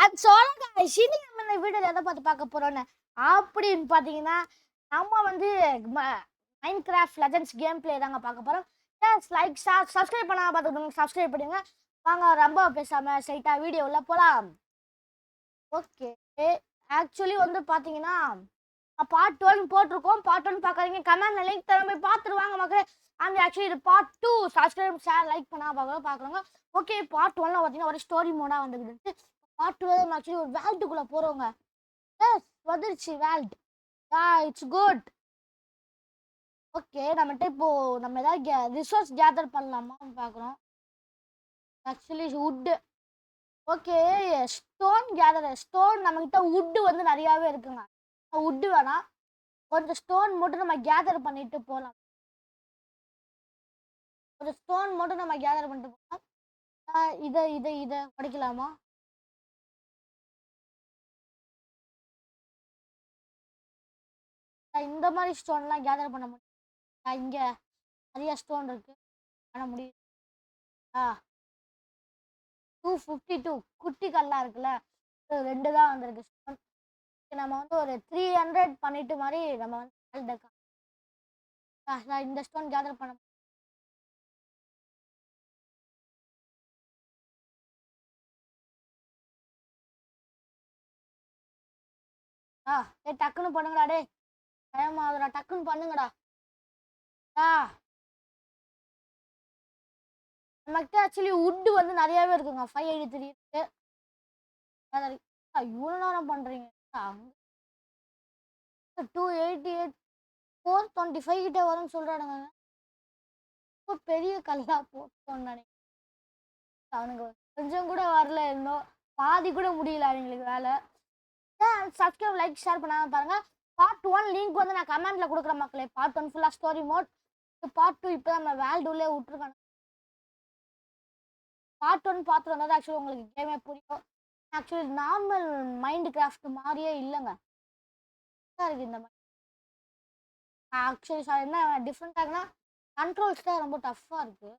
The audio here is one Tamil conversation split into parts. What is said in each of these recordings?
அது சொல்லுங்க. நம்ம இந்த வீடியோல எதை பார்த்து பார்க்க போறோம்னு அப்படின்னு பார்த்தீங்கன்னா, நம்ம வந்து mind craft legends game play தாங்க பார்க்க போறோம். லைக் சப்ஸ்கிரைப் பண்ணாம பார்த்துக்கோங்க, சப்ஸ்கிரைப் பண்ணுங்க. வாங்க ரொம்ப பேசாம ஸ்ட்ரைட்டா வீடியோ உள்ள போலாம். ஓகே, ஆக்சுவலி வந்து பார்த்தீங்கன்னா பார்ட் 1 போட்டிருக்கோம். பார்ட் 1 பார்க்காதீங்க, கமெண்ட்ல லிங்க் தரேன், போய் பார்த்துருவாங்க மக்களே. அண்ட் ஆக்சுவலி இது பார்ட் 2 சப்ஸ்கிரைப் ஷேர் லைக் பண்ணாம பார்க்குறோங்க. ஓகே, பார்ட் 1ல பார்த்தீங்கன்னா ஒரு ஸ்டோரி மோடா வந்துருக்கு. பார்ட் 2 ஆக்சுவலி ஒரு வேல்டுக்குள்ள போறோங்க. எஸ், வந்துருச்சு வேல்ட். It's good. ஓகே, நம்மகிட்ட இப்போ நம்ம ஏதாவது ரிசோர்ஸ் கேதர் பண்ணலாமா பார்க்குறோம். Actually would. Okay, stone gather. Stone நம்மகிட்ட வுட் வந்து நிறையாவே இருக்குங்க. வுட் வேணாம், கொஞ்சம் ஸ்டோன் மட்டும் நம்ம கேதர் பண்ணிட்டு போகலாம். ஒரு ஸ்டோன் மட்டும் நம்ம கேதர் பண்ணிட்டு போகலாம். இதை இதை இதை படிக்கலாமா? இந்த மாதிரி ஸ்டோன்லாம் கேதர் பண்ண முடியும். இங்கே நிறைய ஸ்டோன் இருக்கு, பண்ண முடியும். 252 குட்டி கல்லாம் இருக்குல்ல, 2 தான் வந்திருக்கு ஸ்டோன். நம்ம வந்து ஒரு 300 பண்ணிட்டு மாதிரி நம்ம வந்து இந்த ஸ்டோன் கேதர் பண்ண முடியும். டக்குன்னு பண்ணுங்கடா, டே டைம் ஆகுதுடா, டக்குன்னு பண்ணுங்கடா. நம்மகிட்ட ஆக்சுவலி வுட் வந்து நிறையாவே இருக்குங்க. 583 இருக்கு. இவ்வளோ நேரம் பண்றீங்க. 288 425 கிட்ட வரும்னு சொல்றானுங்க. பெரிய கல்லா போட்டோம் நினைக்கிறேன். அவனுங்க கொஞ்சம் கூட வரல, இருந்தோம் பாதி கூட முடியல அவங்களுக்கு வேலை. சப்ஸ்கிரைப் லைக் ஷேர் பண்ணாம பாருங்க. பார்ட் 1 லிங்க் வந்து நான் கமெண்ட்ல கொடுக்குற மக்களே. பார்ட் 1 ஃபுல்லா ஸ்டோரி மோட். பார்ட் 2 இப்போ நம்ம வேல்டுள்ளே விட்டுருக்காங்க. பார்ட் 1 பார்த்து வந்தால் ஆக்சுவலி உங்களுக்கு கேமே புரியும். ஆக்சுவலி நார்மல் மைண்ட் கிராஃப்ட் மாதிரியே இல்லைங்க, இருக்கு இந்த மாதிரி. ஆக்சுவலி என்ன டிஃப்ரெண்டாகனா கண்ட்ரோல்ஸ் தான் ரொம்ப டஃப்பாக இருக்கு.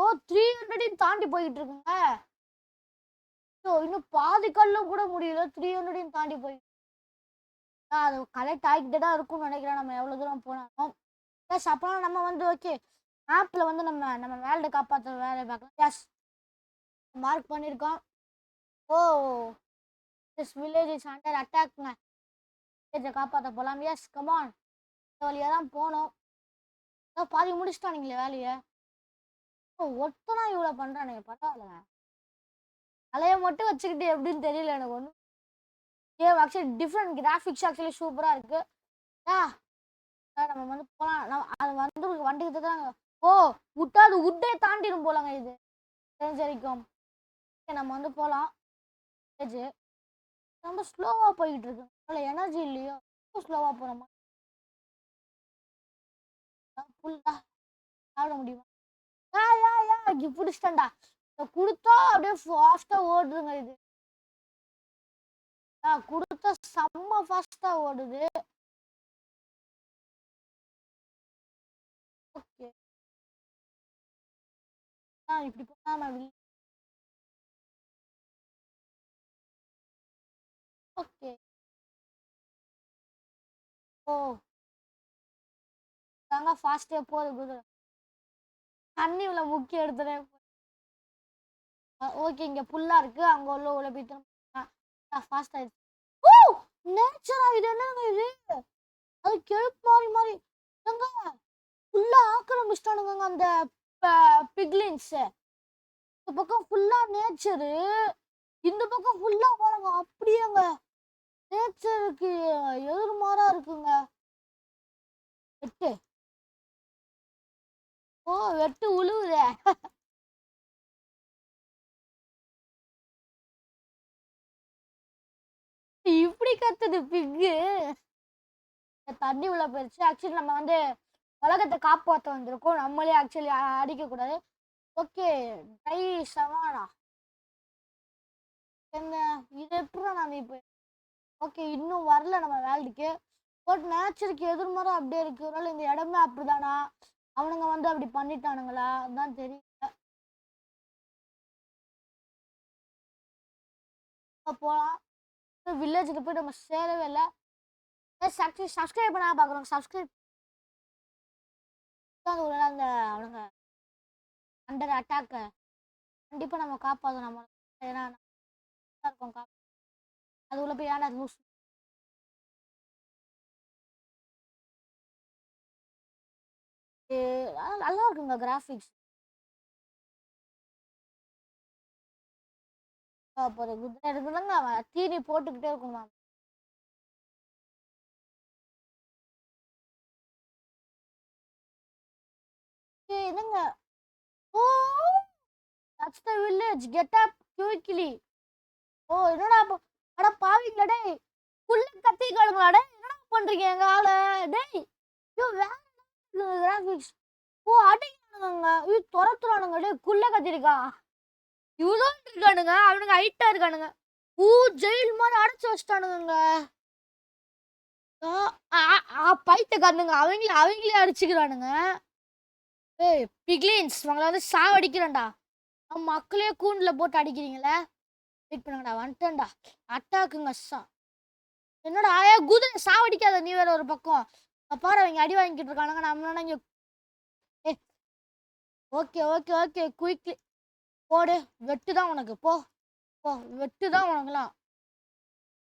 ஓ, 300 தாண்டி போயிட்டு இருக்குங்க. இன்னும் பாதி கல்லும் கூட முடியல, 300 தாண்டி போய் அது கலெக்ட் ஆகிக்கிட்டே தான் இருக்கும்னு நினைக்கிறேன். நம்ம எவ்வளோ தூரம் போனாலும் ப்ளஸ் அப்புறம் நம்ம வந்து ஓகே மேப்பில் வந்து நம்ம வேல்டை காப்பாற்ற வேலை பார்க்கலாம். எஸ், மார்க் பண்ணியிருக்கோம். Oh, this village is under அட்டாக்ங்க. வில்லேஜை காப்பாற்ற போகலாம். Yes, come on. இந்த வழியாக தான் போனோம். பாதி முடிச்சிட்டானுங்களே வேலையை. ஒருத்தனா இவ்வளோ பண்ணுறானுங்க, பரவாயில்ல. அலையை மட்டும் வச்சுக்கிட்டு எப்படின்னு தெரியல எனக்கு ஒன்றும். Game actually different graphics actually சூப்பராக இருக்கு. நம்ம வந்து போகலாம். அது வந்து வண்டிக்கு தான். ஓ, விட்டாது உட்டே தாண்டிடும் போலாங்க இது தெரிஞ்ச வரைக்கும். நம்ம வந்து போகலாம். ரொம்ப ஸ்லோவாக போய்கிட்டு இருக்கு. அவ்வளோ எனர்ஜி இல்லையோ, ரொம்ப ஸ்லோவாக போகிறோமா? ஃபுல்லாக சாப்பிட முடியுமா? பிடிச்சிட்டேன்டா. கொடுத்தா அப்படியே ஃபாஸ்ட்டாக ஓடுதுங்க இது. கொடுத்தா செம்ம ஃபாஸ்ட்டாக ஓடுது. ஓகே, இப்படி போனால் ஓகே. ஓ, தாங்க ஃபாஸ்ட்டே போகுது குதிரை. தண்ணி உள்ள முக்கிய எடுத்துறேன். ஓகே, இங்கே ஃபுல்லாக இருக்குது. அங்கே உள்ள போயிட்டு ஃபாஸ்ட் ஆயிடுச்சு. ஓ, நேச்சரா இது என்னங்க இது? அது கெழுப்பு மாறி மாறி எங்க ஃபுல்லாக ஆக்கிரமிச்சிட்டானுங்க அந்த பிக்லின்ஸ். இந்த பக்கம் ஃபுல்லாக நேச்சரு, இந்த பக்கம் ஃபுல்லாக பாருங்க அப்படியேங்க நேச்சருக்கு எதிர்மாறா இருக்குங்க. வெட்டு. ஓ, வெட்டு உழுவுதே. இப்படி கத்துது பிக்கு. தண்ணி உள்ள போயிடுச்சு. ஆக்சுவலி நம்ம வந்து உலகத்தை காப்பாற்ற வந்திருக்கோம், நம்மளே ஆக்சுவலி அடிக்கக்கூடாது. ஓகே, ட்ரை சவானா என்ன இது எப்படி நான் இப்போ. ஓகே, இன்னும் வரல நம்ம வேல்டுக்கு. பட் நேச்சருக்கு எதிர்மறை அப்படியே இருக்கு. ஒருவேளை இந்த இடமே அப்படிதானா, அவனுங்க வந்து அப்படி பண்ணிட்டானுங்களா தான் தெரியல. போகலாம். வில்லேஜுக்கு போய் நம்ம சேரவே இல்லை. சப்ஸ்கிரைப் பண்ணா பார்க்குறோம். சப்ஸ்கிரைப் அந்த அவனுங்க அண்டர் அட்டாக்கை கண்டிப்பாக நம்ம காப்பாற்றணும். நம்ம ஏன்னா இருக்கும் அது உள்ள போய் ஏன்னா லூஸ் நல்லா இருக்குங்க கிராஃபிக்ஸ். குதிரை இருக்குதுங்க தீனி போட்டுக்கிட்டே இருக்கும் மேம். என்னங்க ஓ that's the village get up quickly. ஓ என்னடா அட பாவீங்களா டேய் புள்ள கத்திக்காடுங்களா டேய் என்னடா பண்றீங்க எங்க ஆள டேய் ஐயோ வேற கிராஃபிக்ஸ். ஓ அடிக்கிறானுங்க ஐயோ துரத்துறானுங்க டேய் குள்ள கத்திரிக்கா இவ்வளோ இருக்கானுங்க. அவனுங்க ஹைட்டா இருக்கானுங்க. ஜெயில் மாதிரி அடைச்சு வச்சிட்டானுங்க. பைத்தியக்காரனுங்க அவங்களே அடிச்சுக்கிறானுங்க. ஏய் பிக்லின்ஸ் உங்களை வந்து சாவடிக்கிறேன்டா. மக்களே கூண்டுல போட்டு அடிக்கிறீங்களே. வெயிட் பண்ணுங்கடா வந்துட்டேன்டா. அட்டாக்குங்க என்னடா குதிரை சாவடிக்காத நீ வேற ஒரு பக்கம் பாரு அவங்க அடி வாங்கிட்டு இருக்கானுங்க. நம்மளால இங்க ஓகே ஓகே ஓகே குயிக்லி போடு. வெட்டுதான் உனக்கு போ போ வெட்டுதான் உனக்குலாம்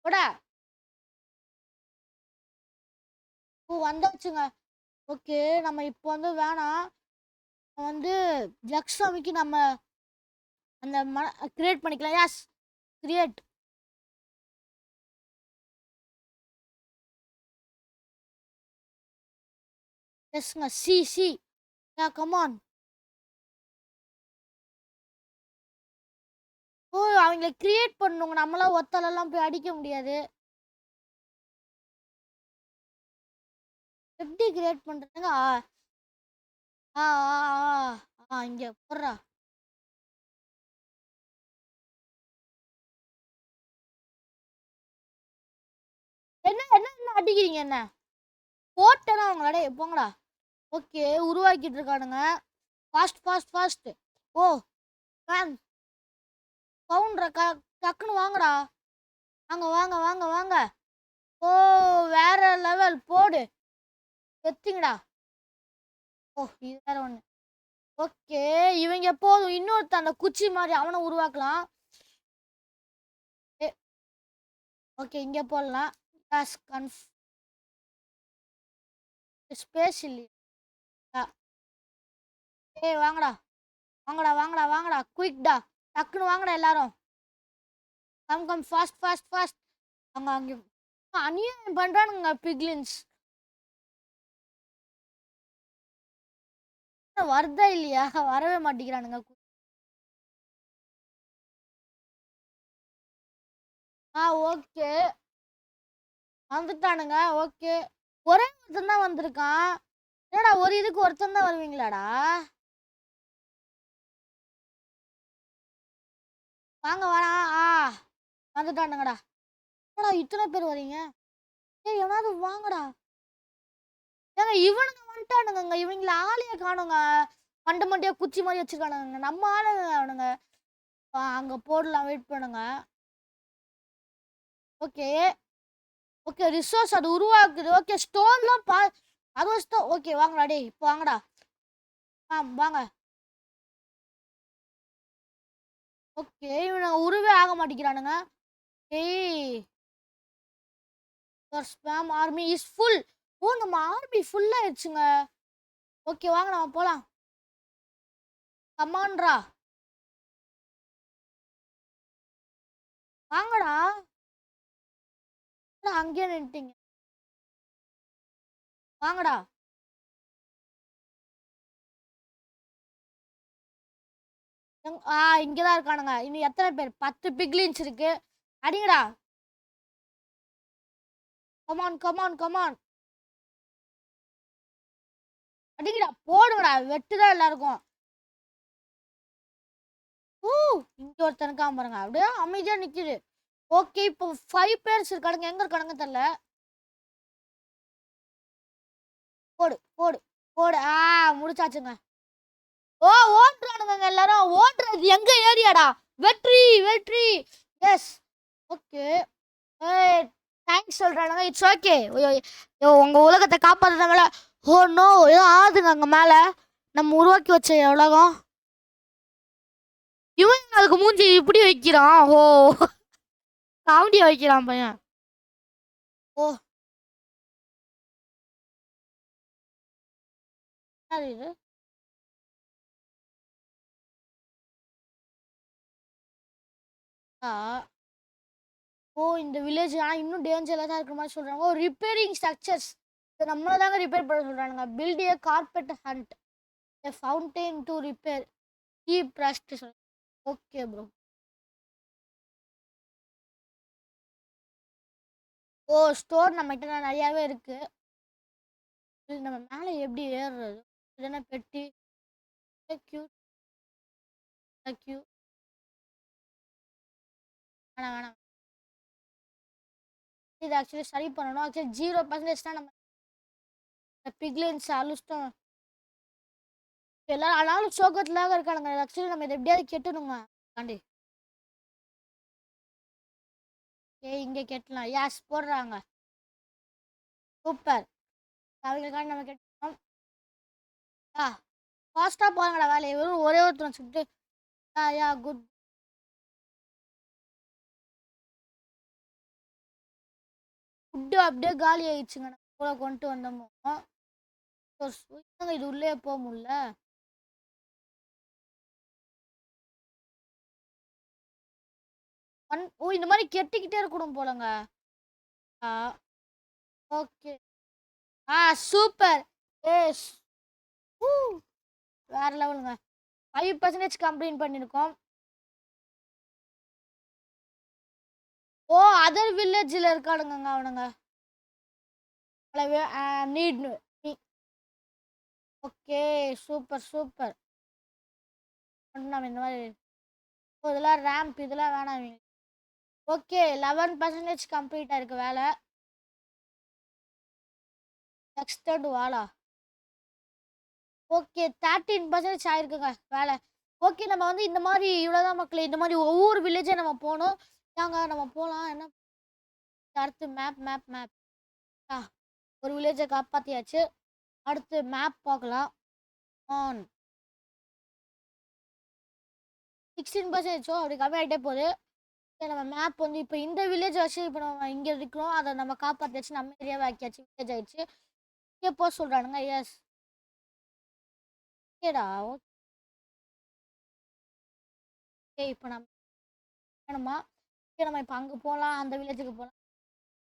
போட. வந்தாச்சுங்க. ஓகே நம்ம இப்போ வந்து வேணாம் வந்து ஜக்ஸாமிக்கு நம்ம அந்த கிரியேட் பண்ணிக்கலாம். யாஸ் கிரியேட் எஸ்ங்க சி சி யா கமான். ஓ அவங்கள கிரியேட் பண்ணுங்க. நம்மளாம் ஒத்தாலெல்லாம் போய் அடிக்க முடியாது. எப்படி கிரியேட் பண்றதுங்க? ஆ இங்க போடுறா. என்ன என்ன என்ன அடிக்கிறீங்க என்ன போட்டேன்னா அவங்களோட போங்கடா. ஓகே உருவாக்கிட்டு இருக்கானுங்க. Fast fast fast. Oh ma'am கவுண்டரா டக்குன்னு வாங்கடா. வாங்க வாங்க வாங்க வாங்க. ஓ வேற லெவல் போடு எத்திங்கடா. ஓ இது வேற ஒன்று. ஓகே இவங்க எப்போதும் இன்னொருத்த அந்த குச்சி மாதிரி அவனை உருவாக்கலாம். ஓகே இங்கே போடலாம். ஸ்பேஸ் இல்லையா? ஏய் வாங்கடா வாங்கடா வாங்கடா வாங்கடா குயிக்டா டக்குன்னு வாங்கடா எல்லாரும். Come come fast fast fast. அங்கே அங்கே அநியாயம் பண்ணுறானுங்க பிக்லின்ஸ். வருதா இல்லையா? வரவே மாட்டேங்கிறானுங்க. ஓகே வந்துட்டானுங்க. ஓகே ஒரே ஒருத்தன் தான் வந்திருக்கான். என்னடா ஒரு இதுக்கு ஒருத்தன் தான் வருவீங்களாடா? வாங்க வரா வந்துட்டானுங்கடா. என்னடா இத்தனை பேர் வரீங்க? ஏய் எவனாவது வாங்கடா. ஏங்க இவனுங்க வந்துட்டானுங்க. இவங்கள ஆளையே காணுங்க. மண்டை மண்டையா குச்சி மாதிரி வச்சிருக்கானுங்க. நம்ம ஆளுங்க அவனுங்க. அங்க போடலாம் வெயிட் பண்ணுங்க. ஓகே ஓகே ரிசோர்ஸ் அது உருவாக்குது. ஓகே ஸ்டோன்லாம் அது வச்சுட்டோம். ஓகே வாங்கடா டே இப்போ வாங்கடா. வாங்க. ஓகே இவனுங்க உருவே ஆக மாட்டேங்கிறானுங்க. ஏய் ஸ்பேம் ஆர்மி இஸ் ஃபுல். ஓ நம்ம ஆர்மி ஃபுல் ஆயிடுச்சுங்க. ஓகே வாங்க நம்ம போலாம். கமான்ரா வாங்கடா. அங்கேயே நின்ட்டீங்க. வாங்கடா. இங்கதான் இருக்கானுங்க. இன்னும் எத்தனை பேர்? 10 பிக்லின்ஸ் இருக்கு. அடிங்கடா. கமான் கமான் கமான் அடிங்கடா போடுங்கடா. வெட்டுதான் எல்லாருக்கும். இங்க ஒருத்தனுக்கா பாருங்க அப்படியே அமைதியா நிக்குது. ஓகே இப்போ 5 பேர்ஸ் இருக்கானுங்க. எங்க இருக்கானுங்க தெரியல. போடு போடு போடு. முடிச்சாச்சுங்க. ஓ ஓட்டுறானுங்க எல்லாரும். ஓட்டுறது எங்க ஏரியாடா? வெற்றி வெற்றி. Yes okay. ஏய் தேங்க்ஸ் சொல்றானுங்க. It's okay. உங்க உலகத்த காப்பாத்துறவங்கள ஓ நோ! ஏதோ ஆகுதுங்க அங்க மேல. நம்ம உருவாக்கி வச்ச உலகம். இவன் அதுக்கு மூஞ்சி இப்படி வைக்கிறான். ஓ! காமெடியா வைக்கிறான் பையன். ஓ! என்னது இது? ஆ. ஓ! இந்த வில்லேஜ் ஆனா இன்னும் டேஞ்சரா தான் இருக்கிற மாரி சொல்றாங்க. ஓ! Repairing structures. இத நம்மள தாங்க ரிப்பேர் பண்ண சொல்றானுங்க. Build a carpet hunt. A fountain to repair. Keep rust சொல். Okay bro. ஓ! ஸ்டோர் நம்மகிட்ட நெறையாவே இருக்கு. இது நம்ம மேல எப்படி ஏறுறது? இது என்ன பெட்டி? கியூட் கியூ வேணாம், வேணாம். இது ஆக்சுவலி சரி பண்ணணும். ஆக்சுவலி 0% தான் நம்ம இந்த பிக்லின்ஸ் அழிச்சிட்டோம். எல்லாரும் ஆனாலும் சோகத்துல இருக்கானுங்க. ஆக்சுவலி நம்ம இத எப்படியாவது கெட்டணுங்க. காண்டி. ஏய் இங்க கெட்டலாம். யாஸ் போடுறாங்க. சூப்பர். அவங்களுக்காண்டி நம்ம கெட்டணும். ஆ ஃபாஸ்ட்டா போங்கடா வேலைய. வெறும் ஒரே ஒருத்தன் சுட்டு. யா குட். ஃபுட்டு அப்படியே காலி ஆயிடுச்சுங்க. நம்ம கூட கொண்டு வந்தோமோ. என்னங்க இது உள்ளே போக முடியல. ஓ இந்த மாதிரி கெட்டிக்கிட்டே இருக்கணும் போலங்க. ஆ ஓகே. சூப்பர். ஏஸ் ஊ வேற லெவலுங்க. 5% கம்ப்ளீட் பண்ணியிருக்கோம். ஓ அதர் வில்லேஜில் இருக்கானுங்க அவனுங்க. NEET okay super super. நம்ம இந்த மாதிரி இதெல்லாம் ரேம்ப் இதெல்லாம் வேணாம். ஓகே 11% கம்ப்ளீட் ஆயிருக்கு வேலை. எக்ஸ்டர்ட் வாலா. ஓகே 13% ஆயிருக்குங்க வேலை. ஓகே நம்ம வந்து இந்த மாதிரி இவ்வளோதான் மக்களே. இந்த மாதிரி ஒவ்வொரு வில்லேஜை நம்ம போகணும். நாங்க நம்ம போகலாம். என்ன அடுத்து மேப் மேப் மேப். ஆ ஒரு வில்லேஜை காப்பாற்றியாச்சு. அடுத்து மேப் பார்க்கலாம். ஆன் 16% அப்படி கம்மியாகிட்டே போகுது. நம்ம மேப் வந்து இப்போ இந்த வில்லேஜ் வச்சு இப்போ நம்ம இங்கே இருக்கிறோம். அதை நம்ம காப்பாற்றியாச்சு. நம்ம ஏரியாவை ஆக்கியாச்சு. வில்லேஜ் ஆயிடுச்சு. இங்கே போக சொல்கிறானுங்க. எஸ் ஓகேடா. ஓகே இப்போ நம்ம வேணுமா? ஓகே நம்ம இப்போ அங்கே போகலாம். அந்த வில்லேஜுக்கு போகலாம்.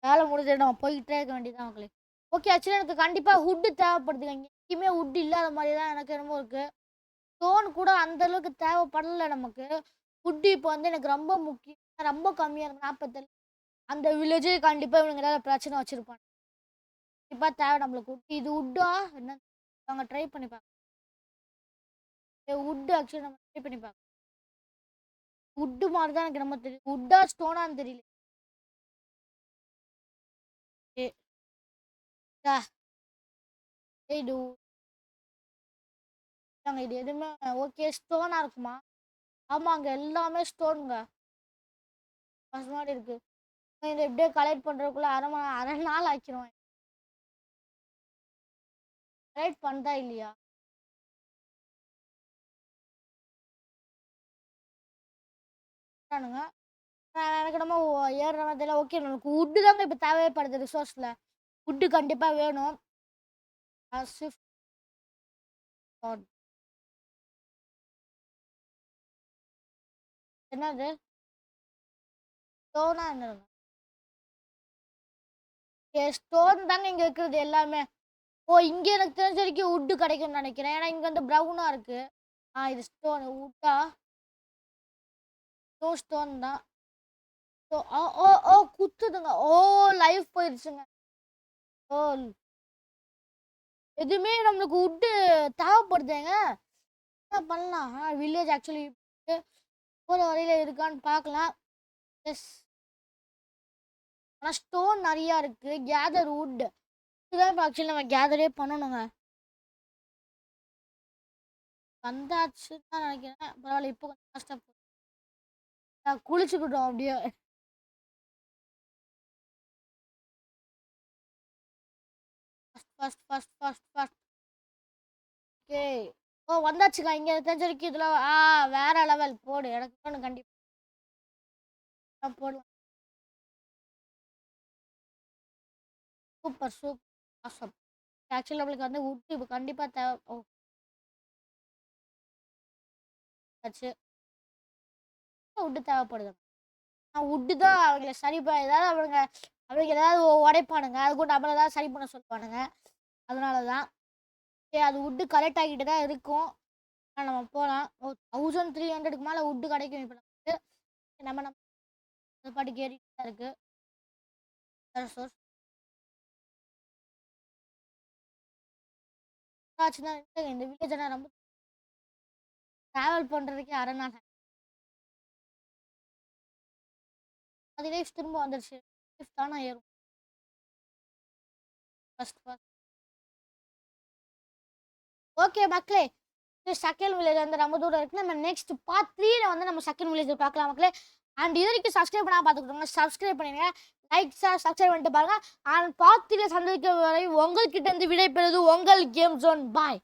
வேலை முடிஞ்சு நம்ம போய்கிட்டே இருக்க வேண்டியதான் மக்களே. ஓகே ஆக்சுவலி எனக்கு கண்டிப்பாக ஹுட்டு தேவைப்படுதுங்க. இங்கே எங்கேயுமே ஹுட் இல்லாத மாதிரி தான் எனக்கு என்னமோ இருக்குது. ஸ்டோன் கூட அந்த அளவுக்கு தேவைப்படல நமக்கு. ஃபுட்டு இப்போ வந்து எனக்கு ரொம்ப முக்கியம். ரொம்ப கம்மியாக இருக்கு 47. அந்த வில்லேஜே கண்டிப்பாக இவனுங்க ஏதாவது பிரச்சனை வச்சுருப்பாங்க. கண்டிப்பாக தேவை நம்மளுக்கு உட். இது உட்டா என்ன? அவங்க ட்ரை பண்ணி பார்க்கலாம். உட்டு ஆக்சுவலி நம்ம ட்ரை பண்ணி பார்க்கலாம். உட்டு மாதிரி தான் எனக்கு ரொம்ப தெரியும். உட்டா ஸ்டோனான்னு தெரியல. ஏ இது இது எதுவுமே ஓகே ஸ்டோனா இருக்குமா? ஆமாங்க எல்லாமே ஸ்டோனுங்க. மாதிரி இருக்கு. இதை எப்படியே கலெக்ட் பண்ணுறதுக்குள்ள அரை நாள் ஆக்கிடுவேன். கலெக்ட் பண்ணுறா இல்லையா? எனக்கு என்னமோ ஏறுற மாதிரி தெரியல. ஓகே நமக்கு உட்டு தாங்க இப்போ தேவைப்படுது ரிசோர்ஸில். உட்டு கண்டிப்பாக வேணும். ஸ்விஃப்ட் என்னது ஸ்டோனா என்னது? ஸ்டோன் தாங்க இங்கே இருக்கிறது எல்லாமே. ஓ இங்கே எனக்கு தெரிஞ்ச வரைக்கும் உட்டு கிடைக்கும்னு நினைக்கிறேன். ஏன்னா இங்கே வந்து ப்ரௌனாக இருக்கு. இது ஸ்டோன் உட்டா ஸ்டோன் தான். ஓ ஓ ஓ குத்துதுங்க. ஓ லைஃப் போயிடுச்சுங்க. ஓ எதுவுமே நம்மளுக்கு உட்டு தேவைப்படுதுங்க. என்ன பண்ணலாம்? வில்லேஜ் ஆக்சுவலி போகிற வரையில் இருக்கான்னு பார்க்கலாம். எஸ் ஆனால் ஸ்டோன் நிறையா இருக்குது. கேதர் வுட் இதுதான் இப்போ ஆக்சுவலி நம்ம கேதரே பண்ணணுங்க. வந்தாச்சுன்னு தான் நினைக்கிறேன். பரவாயில்ல இப்போ கொஞ்சம் கஷ்டப்படும். குளிச்சுக்கிட்டோம் அப்படியே. ஃபர்ஸ்ட். ஓகே. ஓ வந்தாச்சுக்கா. இங்க தெரிஞ்ச வரைக்கும் இதுல வேற லெவல் போடு. எனக்கு ஒண்ணு கண்டிப்பா போடலாம். சூப்பர். ஆசம். ஆக்சுவலி நம்மளுக்கு வந்து வுட் இப்ப கண்டிப்பா தேவை. ஓ ஆச்சு. வுட் தேவைப்படுது. வுட்டு தான் அவங்கள சரி ஏதாவது அவனுங்க ஏதாவது உடைப்பானுங்க. அதுக்கும் நம்மள ஏதாவது சரி பண்ண சொல்லுவானுங்க. அதனால தான். சரி அது வுட்டு கலெக்ட் ஆகிட்டு தான் இருக்கும். நம்ம போலாம். 1300க்கு மேல வுட்டு கிடைக்கும் இப்ப நமக்கு. நம்ம அது பாட்டுக்கு ஏறிட்டு தான் இருக்கு. சோர்ஸ் ஆச்சுன்னா இந்த வில்லேஜ் நான் ரொம்ப டிராவல் பண்றதுக்கே அரை நாள். அது லைஃப் திரும்ப வந்துருச்சு. லைஃப் தானா ஏறும். ஃபர்ஸ்ட். ஓகே மக்களே. செகண்ட் வில்லேஜ் வந்து ரொம்ப தூரம் இருக்கு. நம்ம நெக்ஸ்ட் பார்ட் 3ல வந்து நம்ம செகண்ட் வில்லேஜ் பார்க்கலாம் மக்களே. அண்ட் இது வரைக்கும் சப்ஸ்கிரைப் பண்ணாம பார்த்துக்கிட்டோங்க. சப்ஸ்கிரைப் பண்ணிடுங்க. லைக் சப்ஸ்கிரைப் பண்ணிட்டு பாருங்க. அண்ட் பார்ட் 3ல சந்திக்கும் வரை உங்கள்கிட்ட இருந்து விடை பெறுவது உங்கள் கேம் ஜோன். பாய்.